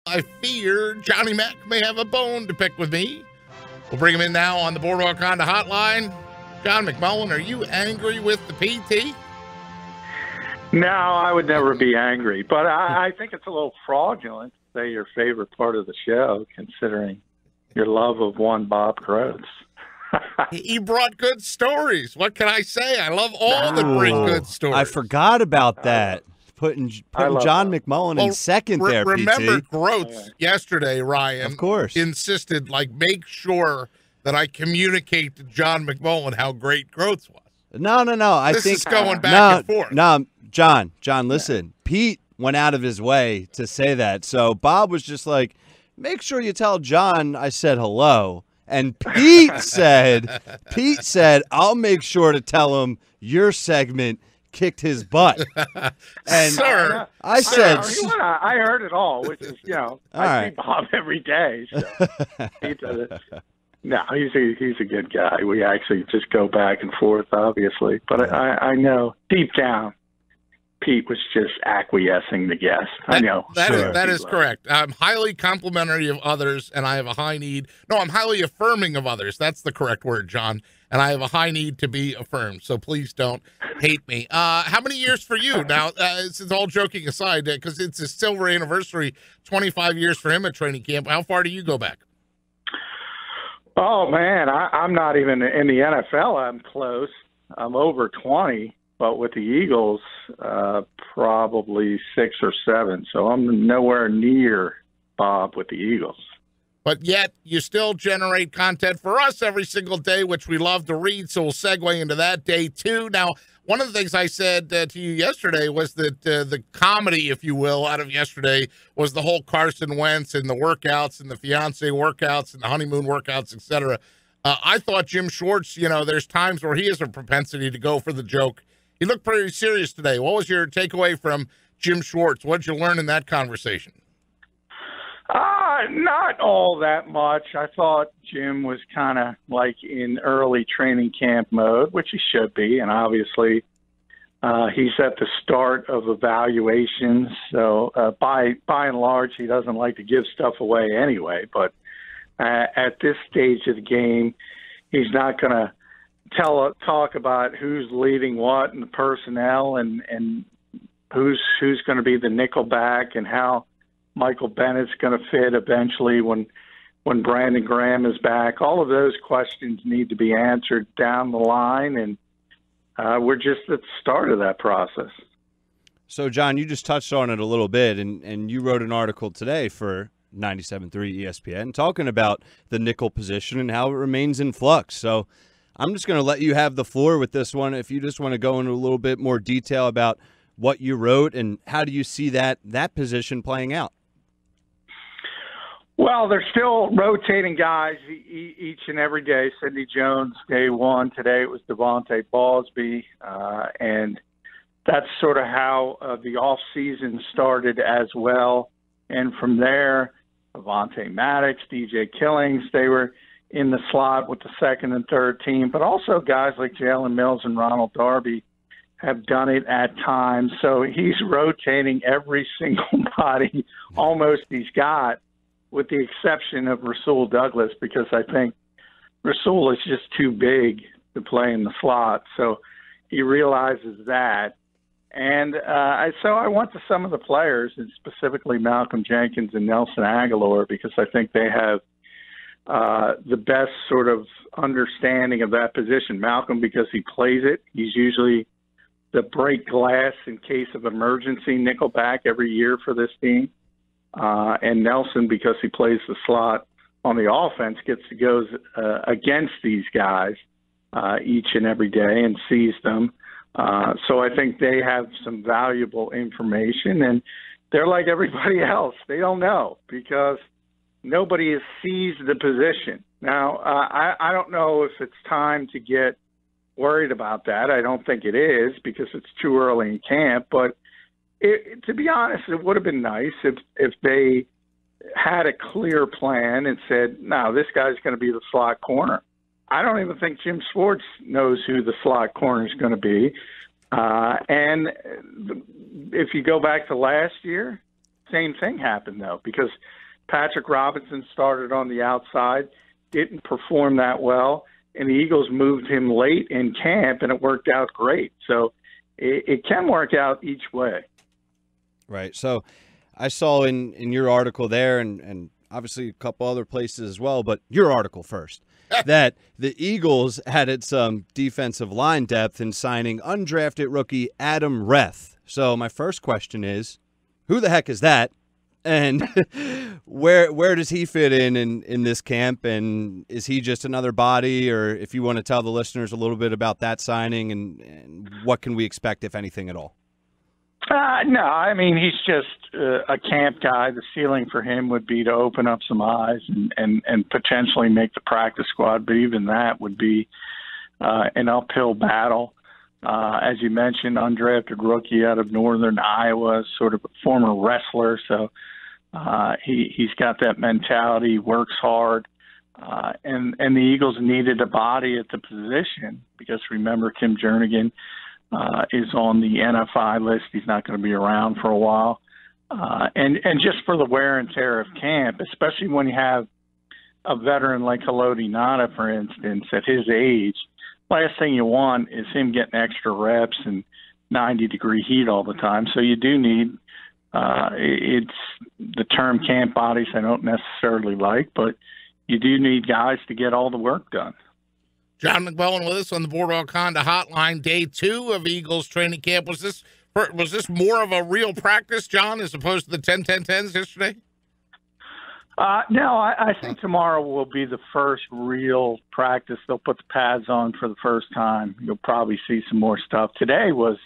I fear Johnny Mac may have a bone to pick with me. We'll bring him in now on the Boardwalk Honda Hotline. John McMullen, are you angry with the PT? No, I would never be angry, but I think it's a little fraudulent to say your favorite part of the show, considering your love of one Bob Groats. He brought good stories. What can I say? I love all that bring good stories. I forgot about that. Putting John McMullen in second there, remember PT. Groats yesterday, Ryan. Of course. Insisted, make sure that I communicate to John McMullen how great Groats was. No. This is going back and forth. No, John, listen. Pete went out of his way to say that. So Bob was just like, make sure you tell John I said hello. And Pete said, I'll make sure to tell him your segment kicked his butt. And Sir, I said, I heard it all, which is, I see Bob every day. So he does it. No, he's a good guy. We actually just go back and forth, obviously. But I know deep down, Pete was just acquiescing the guest. I know. That is correct. I'm highly complimentary of others, and I have a high need. No, I'm highly affirming of others. That's the correct word, John. And I have a high need to be affirmed. So please don't hate me. How many years for you? Now, this is all joking aside, because it's his silver anniversary, 25 years for him at training camp. How far do you go back? Oh, man, I'm not even in the NFL. I'm close. I'm over 20. But with the Eagles, probably 6 or 7. So I'm nowhere near Bob with the Eagles. But yet you still generate content for us every single day, which we love to read. So we'll segue into that day two. Now, one of the things I said to you yesterday was that the comedy, if you will, out of yesterday was the whole Carson Wentz and the workouts and the fiance workouts and the honeymoon workouts, et cetera. I thought Jim Schwartz, there's times where he has a propensity to go for the joke. He looked pretty serious today. What was your takeaway from Jim Schwartz? What did you learn in that conversation? Not all that much. I thought Jim was kind of in early training camp mode, which he should be. And obviously he's at the start of evaluations. So by and large, he doesn't like to give stuff away anyway. But at this stage of the game, he's not going to talk about who's leading what and the personnel and who's going to be the nickel back and how Michael Bennett's going to fit eventually when Brandon Graham is back. All of those questions need to be answered down the line, and we're just at the start of that process. So, John, you just touched on it a little bit, and you wrote an article today for 97.3 ESPN talking about the nickel position and how it remains in flux. So I'm just going to let you have the floor with this one. If you just want to go into a little bit more detail about what you wrote and how do you see that position playing out? Well, they're still rotating guys each and every day. Sidney Jones, day one. Today it was Devontae Ballsby. And that's sort of how the offseason started as well. And from there, Avonte Maddox, DJ Killings, they were in the slot with the second and third team. But also guys like Jalen Mills and Ronald Darby have done it at times. So he's rotating every single body almost he's got, with the exception of Rasul Douglas, because I think Rasul is just too big to play in the slot. So he realizes that. And so I went to some of the players, and specifically Malcolm Jenkins and Nelson Aguilar, because I think they have the best sort of understanding of that position. Malcolm, because he plays it. He's usually the break glass in case of emergency nickelback every year for this team. And Nelson, because he plays the slot on the offense, gets to go against these guys each and every day and sees them. So I think they have some valuable information, and they're like everybody else. They don't know because nobody has seized the position. Now, I don't know if it's time to get worried about that. I don't think it is because it's too early in camp. But to be honest, it would have been nice if they had a clear plan and said, no, this guy's going to be the slot corner. I don't even think Jim Schwartz knows who the slot corner is going to be. And if you go back to last year, same thing happened, though, because Patrick Robinson started on the outside, didn't perform that well, and the Eagles moved him late in camp, and it worked out great. So it can work out each way. Right. So I saw in your article there, and obviously a couple other places as well, but your article first, that the Eagles added some defensive line depth in signing undrafted rookie Adam Reth. So my first question is, who the heck is that? And where does he fit in this camp? And is he just another body? Or if you want to tell the listeners a little bit about that signing and what can we expect, if anything at all? No, I mean, he's just a camp guy. The ceiling for him would be to open up some eyes and potentially make the practice squad. But even that would be an uphill battle. As you mentioned, undrafted rookie out of Northern Iowa, sort of a former wrestler. So he's got that mentality, works hard. And the Eagles needed a body at the position because remember, Tim Jernigan is on the NFI list. He's not going to be around for a while. And just for the wear and tear of camp, especially when you have a veteran like Haloti Ngata, for instance, at his age, last thing you want is him getting extra reps and 90-degree heat all the time. So you do need it's the term camp bodies I don't necessarily like, but you do need guys to get all the work done. John McMullen with us on the Boardwalk Honda Hotline. Day 2 of Eagles training camp. Was this more of a real practice, John, as opposed to the 10-10-10s yesterday? No, I think tomorrow will be the first real practice. They'll put the pads on for the first time. You'll probably see some more stuff. Today was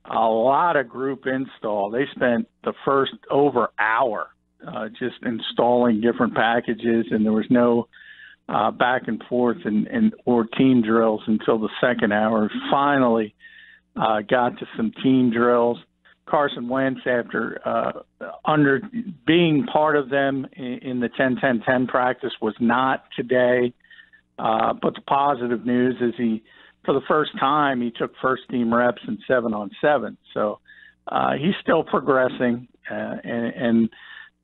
a lot of group install. They spent the first over hour just installing different packages, and there was no back and forth or team drills until the second hour. Finally got to some team drills. Carson Wentz, after being part of them in the 10-10-10 practice, was not today. But the positive news is for the first time, he took first-team reps in 7-on-7. So he's still progressing, and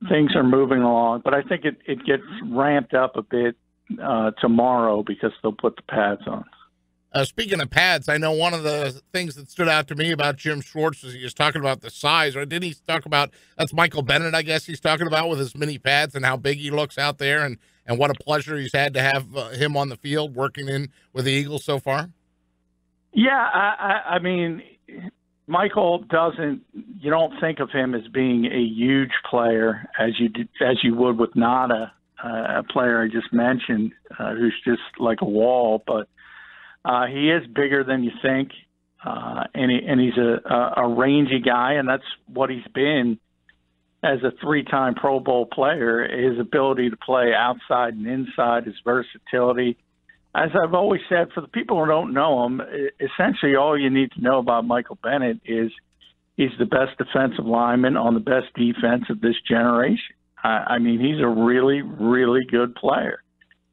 things are moving along. But I think it gets ramped up a bit tomorrow because they'll put the pads on. Speaking of pads, I know one of the things that stood out to me about Jim Schwartz was he was talking about the size, or didn't he talk about, that's Michael Bennett, I guess he's talking about, with his mini pads and how big he looks out there, and what a pleasure he's had to have him on the field working in with the Eagles so far? Yeah, I mean, Michael you don't think of him as being a huge player as you would with Nada, a player I just mentioned, who's just like a wall, but he is bigger than you think, and he's a rangy guy, and that's what he's been as a 3-time Pro Bowl player. His ability to play outside and inside, his versatility. As I've always said, for the people who don't know him, essentially all you need to know about Michael Bennett is he's the best defensive lineman on the best defense of this generation. I mean, he's a really, really good player,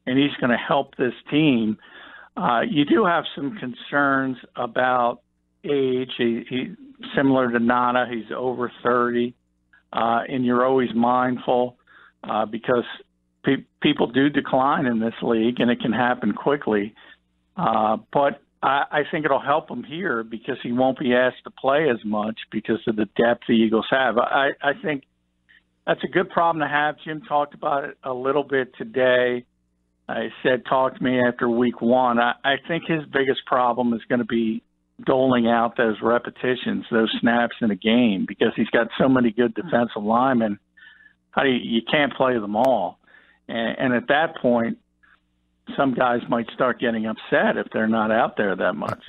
and he's going to help this team. You do have some concerns about age. He similar to Nana, he's over 30, and you're always mindful because people do decline in this league, and it can happen quickly. But I think it'll help him here because he won't be asked to play as much because of the depth the Eagles have. I think that's a good problem to have. Jim talked about it a little bit today. I said, talk to me after week 1. I think his biggest problem is going to be doling out those repetitions, those snaps in a game, because he's got so many good defensive linemen. You can't play them all. And at that point, some guys might start getting upset if they're not out there that much.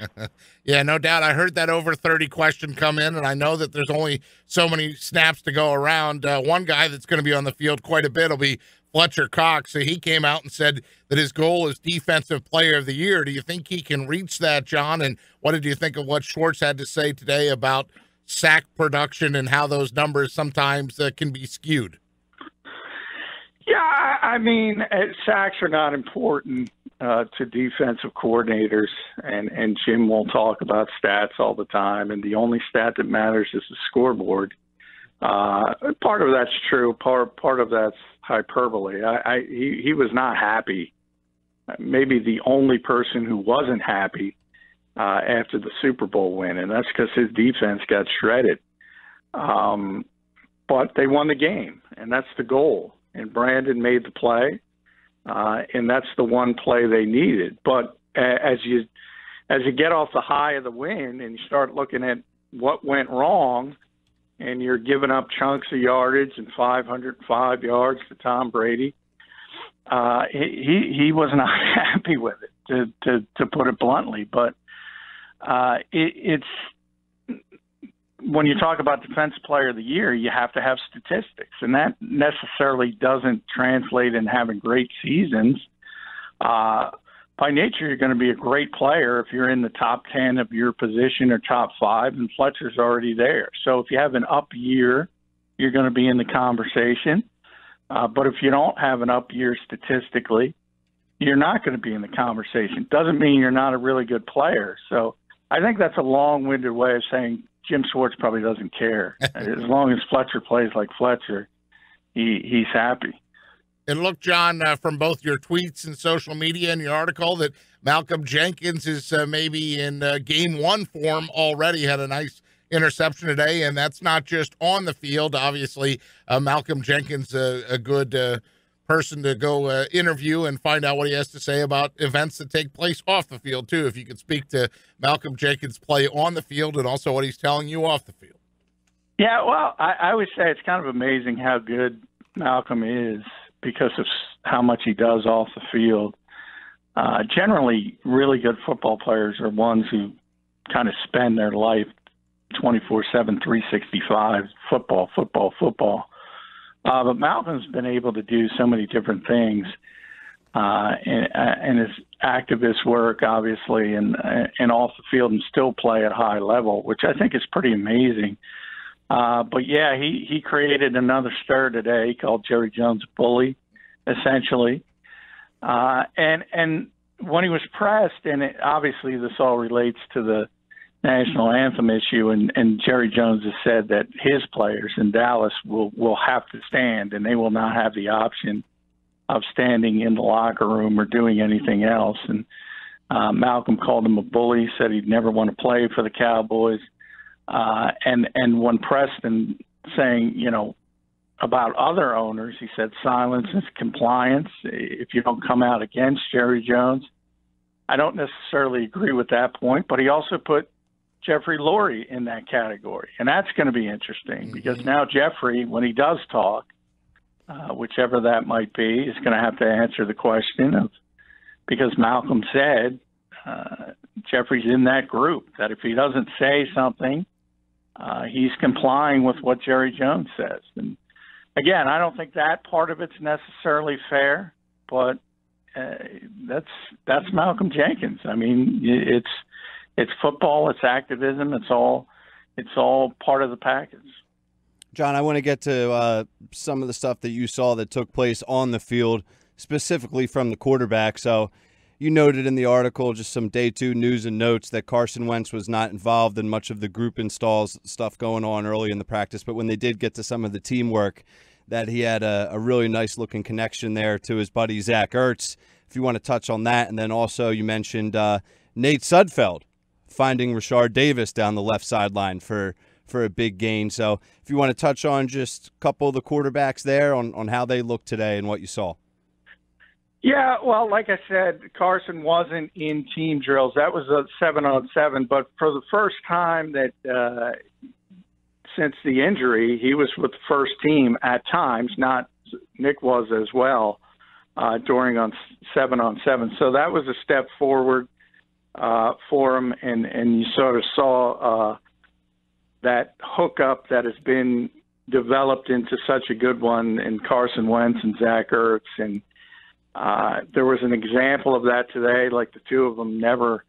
Yeah, no doubt. I heard that over 30 question come in, and I know that there's only so many snaps to go around. One guy that's going to be on the field quite a bit will be Fletcher Cox. So he came out and said that his goal is Defensive Player of the Year. Do you think he can reach that, John? And what did you think of what Schwartz had to say today about sack production and how those numbers sometimes can be skewed? Yeah, I mean, sacks are not important to defensive coordinators, and Jim will talk about stats all the time, and the only stat that matters is the scoreboard. Part of that's true. Part of that's hyperbole. He was not happy. Maybe the only person who wasn't happy after the Super Bowl win, and that's because his defense got shredded. But they won the game, and that's the goal. And Brandon made the play, and that's the one play they needed. But as you get off the high of the win and you start looking at what went wrong, and you're giving up chunks of yardage and 505 yards to Tom Brady, he was not happy with it, to put it bluntly. But it's when you talk about Defensive Player of the Year, you have to have statistics, and that necessarily doesn't translate in having great seasons. By nature, you're going to be a great player if you're in the top 10 of your position or top 5, and Fletcher's already there. So if you have an up year, you're going to be in the conversation. But if you don't have an up year statistically, you're not going to be in the conversation. Doesn't mean you're not a really good player. So I think that's a long-winded way of saying Jim Schwartz probably doesn't care. As long as Fletcher plays like Fletcher, he's happy. And look, John, from both your tweets and social media and your article, that Malcolm Jenkins is maybe in game 1 form already. Had a nice interception today, and that's not just on the field. Obviously, Malcolm Jenkins, a good person to go interview and find out what he has to say about events that take place off the field, too. If you could speak to Malcolm Jenkins' play on the field and also what he's telling you off the field. Yeah, well, I would say it's kind of amazing how good Malcolm is because of how much he does off the field. Generally, really good football players are ones who kind of spend their life 24/7, 365, football. But Malcolm's been able to do so many different things, and his activist work, obviously, and off the field, and still play at a high level, which I think is pretty amazing. But yeah, he created another stir today. He called Jerry Jones a bully, essentially. And when he was pressed, and obviously this all relates to the national anthem issue, and Jerry Jones has said that his players in Dallas will have to stand, and they will not have the option of standing in the locker room or doing anything else. And Malcolm called him a bully, said he'd never want to play for the Cowboys. And when pressed and saying, about other owners, he said silence is compliance. If you don't come out against Jerry Jones, I don't necessarily agree with that point, but he also put Jeffrey Lurie in that category. And that's going to be interesting because now Jeffrey, when he does talk, whichever that might be, is going to have to answer the question of, because Malcolm said Jeffrey's in that group, that if he doesn't say something, he's complying with what Jerry Jones says. And again, I don't think that part of it's necessarily fair, but that's Malcolm Jenkins. I mean, it's football, it's activism, it's all part of the package. John, I want to get to some of the stuff that you saw that took place on the field, specifically from the quarterback. So you noted in the article just some day 2 news and notes that Carson Wentz was not involved in much of the group installs stuff going on early in the practice, but when they did get to some of the teamwork, that he had a really nice-looking connection there to his buddy Zach Ertz. If you want to touch on that. And then also you mentioned Nate Sudfeld finding Rashard Davis down the left sideline for a big gain. So if you want to touch on just a couple of the quarterbacks there on how they looked today and what you saw. Yeah, well, like I said, Carson wasn't in team drills. That was a 7-on-7, but for the first time that since the injury, he was with the first team at times, not Nick was as well during on 7-on-7. So that was a step forward for him, and you sort of saw that hookup that has been developed into such a good one in Carson Wentz and Zach Ertz. And there was an example of that today, like the two of them never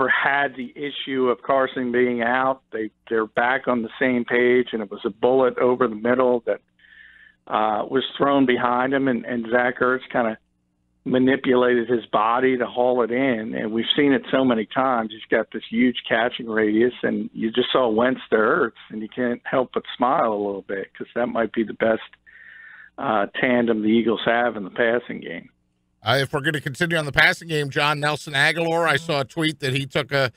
had the issue of Carson being out. They're back on the same page, and it was a bullet over the middle that was thrown behind him, and Zach Ertz kind of manipulated his body to haul it in, and we've seen it so many times. He's got this huge catching radius, and you just saw Wentz to Ertz, and you can't help but smile a little bit because that might be the best tandem the Eagles have in the passing game. If we're going to continue on the passing game, John, Nelson Aguilar, I saw a tweet that he took a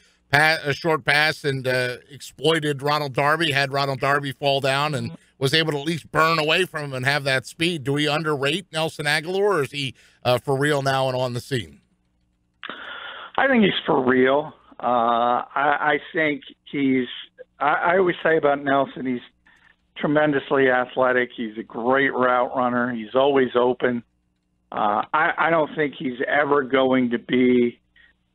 short pass and exploited Ronald Darby, had Ronald Darby fall down, and was able to at least burn away from him and have that speed. Do we underrate Nelson Aguilar, or is he for real now and on the scene? I think he's for real. I think I always say about Nelson, he's tremendously athletic. He's a great route runner. He's always open. I don't think he's ever going to be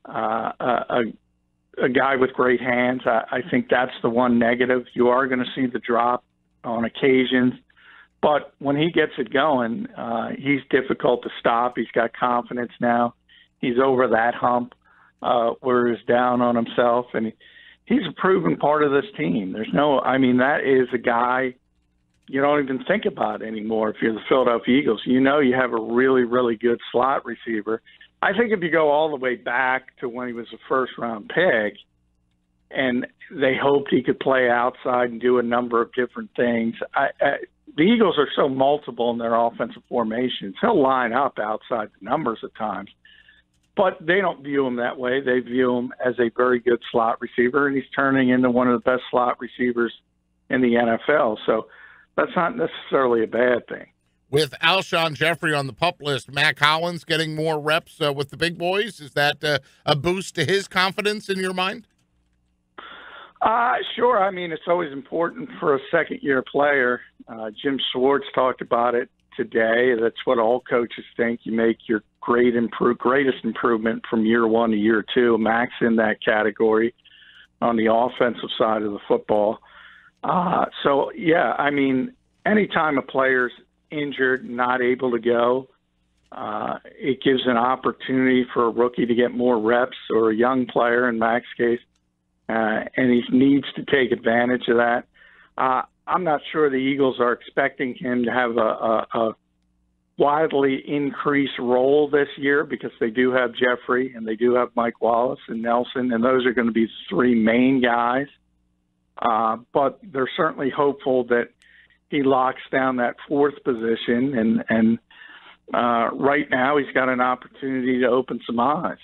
a guy with great hands. I think that's the one negative. You are going to see the drop on occasions, but when he gets it going, he's difficult to stop. He's got confidence now. He's over that hump where he's down on himself, and he's a proven part of this team. That is a guy you don't even think about anymore if you're the Philadelphia Eagles. You know you have a really, really good slot receiver. I think if you go all the way back to when he was a first-round pick and they hoped he could play outside and do a number of different things, the Eagles are so multiple in their offensive formations. He'll line up outside the numbers at times, but they don't view him that way. They view him as a very good slot receiver, and he's turning into one of the best slot receivers in the NFL. So that's not necessarily a bad thing. With Alshon Jeffrey on the PUP list, Matt Collins getting more reps with the big boys, is that a boost to his confidence in your mind? Sure. I mean, it's always important for a second-year player. Jim Schwartz talked about it today. That's what all coaches think. You make your greatest improvement from year one to year two. Mac's in that category on the offensive side of the football. Anytime a player's injured, not able to go, it gives an opportunity for a rookie to get more reps, or a young player in Mac's case, and he needs to take advantage of that. I'm not sure the Eagles are expecting him to have a widely increased role this year because they do have Jeffrey and they do have Mike Wallace and Nelson, and those are going to be the three main guys. But they're certainly hopeful that he locks down that fourth position, and right now he's got an opportunity to open some eyes.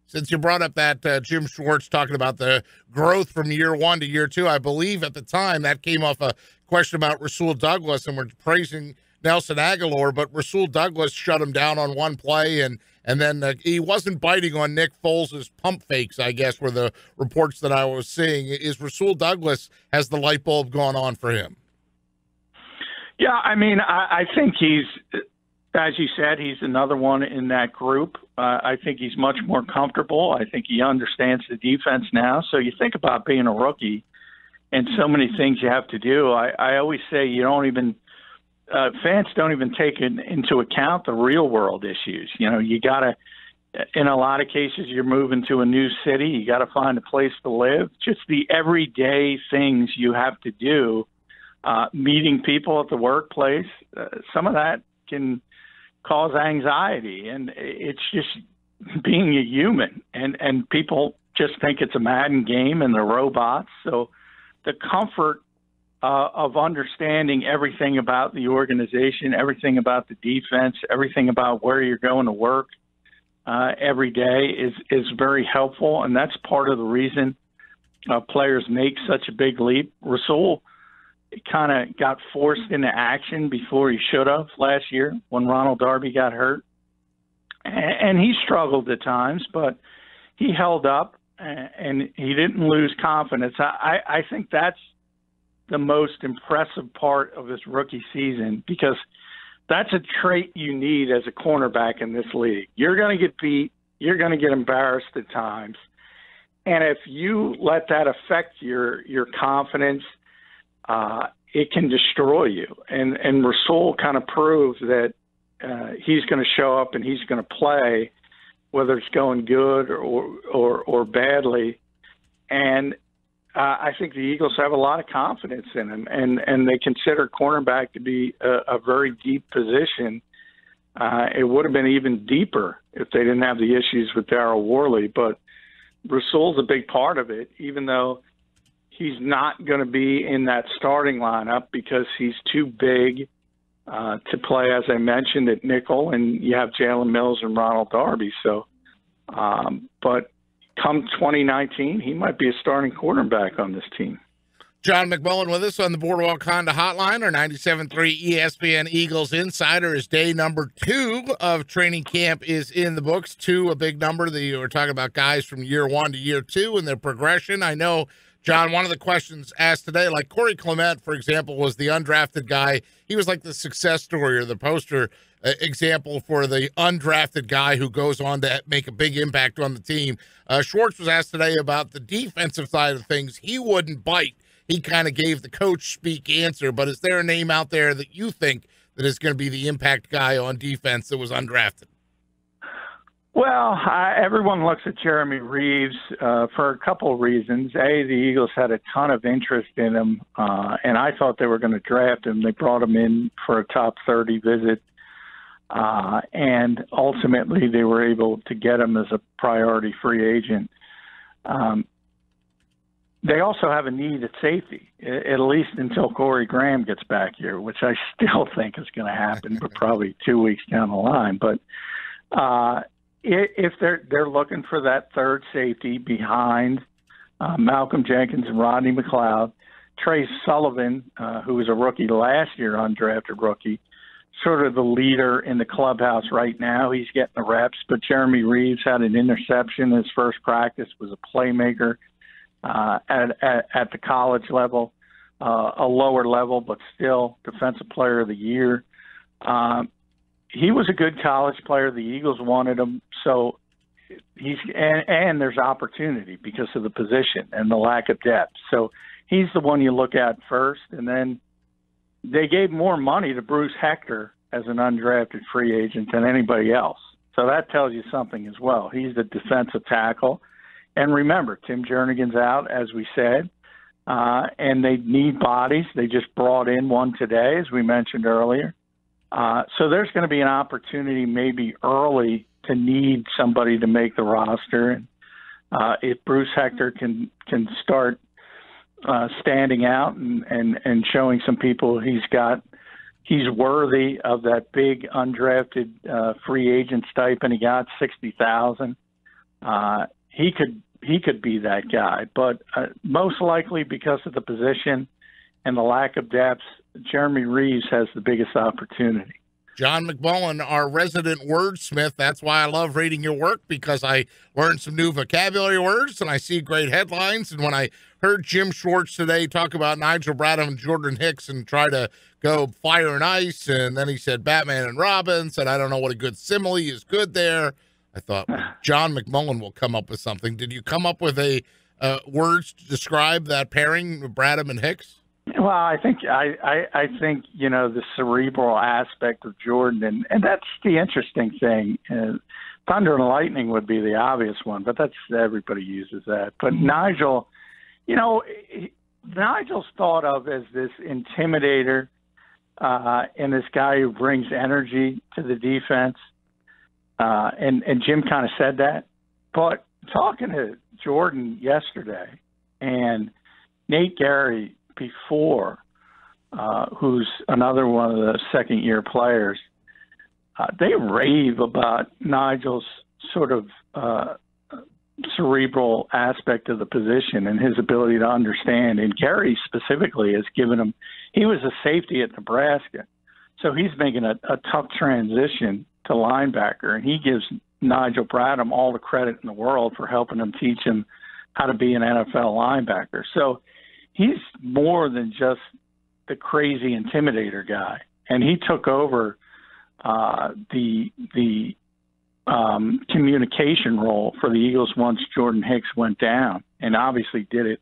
Since you brought up that Jim Schwartz talking about the growth from year one to year two, I believe at the time that came off a question about Rasul Douglas, and we're praising Nelson Aguilar, but Rasul Douglas shut him down on one play, and then he wasn't biting on Nick Foles' pump fakes, I guess, were the reports that I was seeing. Is Rasul Douglas, has the light bulb gone on for him? Yeah, I think he's, as you said, he's another one in that group. I think he's much more comfortable. I think he understands the defense now. So you think about being a rookie and so many things you have to do. I always say fans don't even take into account the real world issues. You got to, in a lot of cases, you're moving to a new city. You got to find a place to live. Just the everyday things you have to do. Meeting people at the workplace, some of that can cause anxiety, and it's just being a human, and people just think it's a Madden game and they're robots. So the comfort of understanding everything about the organization, everything about the defense, everything about where you're going to work every day is very helpful, and that's part of the reason players make such a big leap. Rasul kind of got forced into action before he should have last year when Ronald Darby got hurt. And he struggled at times, but he held up and he didn't lose confidence. I think that's the most impressive part of this rookie season, because that's a trait you need as a cornerback in this league. You're going to get beat. You're going to get embarrassed at times. And if you let that affect your confidence, it can destroy you. And Rasul kind of proves that he's going to show up and he's going to play, whether it's going good or badly. And I think the Eagles have a lot of confidence in him, and they consider cornerback to be a very deep position. It would have been even deeper if they didn't have the issues with Darryl Worley. But Rasul's a big part of it, even though he's not going to be in that starting lineup because he's too big to play, as I mentioned, at nickel, and you have Jalen Mills and Ronald Darby. So, but come 2019, he might be a starting quarterback on this team. John McMullen with us on the Boardwalk Honda Hotline. Our 97.3 ESPN Eagles Insider is day number 2 of training camp is in the books. 2, a big number. We're talking about guys from year 1 to year 2 and their progression. I know, John, one of the questions asked today, like Corey Clement, for example, was the undrafted guy. He was like the success story or the poster example for the undrafted guy who goes on to make a big impact on the team. Schwartz was asked today about the defensive side of things. He wouldn't bite. He kind of gave the coach speak answer, but is there a name out there that you think that is going to be the impact guy on defense that was undrafted? Well, everyone looks at Jeremy Reeves for a couple of reasons. A, the Eagles had a ton of interest in him, and I thought they were going to draft him. They brought him in for a top 30 visit, and ultimately they were able to get him as a priority free agent. They also have a need at safety, at least until Corey Graham gets back here, which I still think is going to happen, but probably 2 weeks down the line. But if they're looking for that third safety behind Malcolm Jenkins and Rodney McLeod, Trey Sullivan, who was a rookie last year, undrafted rookie, sort of the leader in the clubhouse right now. He's getting the reps, but Jeremy Reeves had an interception his first practice, was a playmaker at the college level, a lower level, but still defensive player of the year. He was a good college player. The Eagles wanted him, so and there's opportunity because of the position and the lack of depth. So he's the one you look at first, and then they gave more money to Bruce Hector as an undrafted free agent than anybody else. So that tells you something as well. He's the defensive tackle. And remember, Tim Jernigan's out, as we said, and they need bodies. They just brought in one today, as we mentioned earlier. So there's going to be an opportunity maybe early to need somebody to make the roster. And if Bruce Hector can start standing out and showing some people he's worthy of that big undrafted free agent stipend. He got $60,000. He could be that guy, but most likely because of the position and the lack of depth, Jeremy Reeves has the biggest opportunity. John McMullen, our resident wordsmith. That's why I love reading your work, because I learned some new vocabulary words and I see great headlines. And when I heard Jim Schwartz today talk about Nigel Bradham and Jordan Hicks and try to go fire and ice, and then he said Batman and Robin, said I don't know what a good simile is good there. I thought John McMullen will come up with something. Did you come up with a words to describe that pairing of Bradham and Hicks? Well, I think the cerebral aspect of Jordan, and that's the interesting thing. Thunder and lightning would be the obvious one, but everybody uses that. But Nigel's thought of as this intimidator and this guy who brings energy to the defense. And Jim kind of said that. But talking to Jordan yesterday and Nate Gary before, who's another one of the second-year players, they rave about Nigel's sort of cerebral aspect of the position and his ability to understand. And Gary specifically has given him – he was a safety at Nebraska, so he's making a tough transition to linebacker, and he gives Nigel Bradham all the credit in the world for helping him teach him how to be an NFL linebacker. So he's more than just the crazy intimidator guy, and he took over the communication role for the Eagles once Jordan Hicks went down, and obviously did it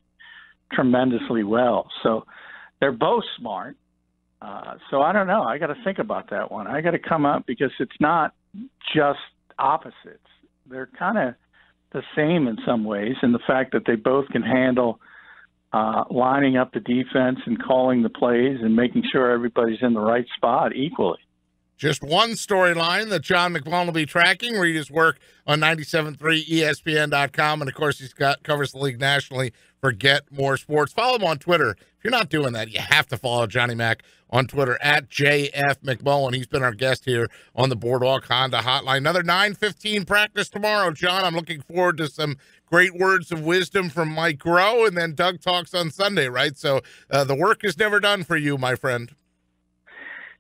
tremendously well. So they're both smart. So I don't know. I got to think about that one. I got to come up because it's not just opposites. They're kind of the same in some ways, in the fact that they both can handle lining up the defense and calling the plays and making sure everybody's in the right spot equally. Just one storyline that John McMullen will be tracking. Read his work on 97.3 ESPN.com. And, of course, covers the league nationally for Get More Sports. Follow him on Twitter. If you're not doing that, you have to follow Johnny Mac on Twitter at JF McMullen. He's been our guest here on the Boardwalk Honda Hotline. Another 9:15 practice tomorrow, John. I'm looking forward to some great words of wisdom from Mike Groh, and then Doug talks on Sunday, right? So the work is never done for you, my friend.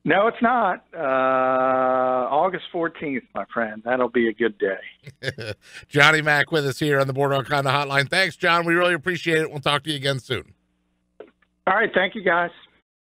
No, it's not. August 14th, my friend. That'll be a good day. Johnny Mac with us here on the Boardwalk Honda Hotline. Thanks, John. We really appreciate it. We'll talk to you again soon. All right. Thank you, guys.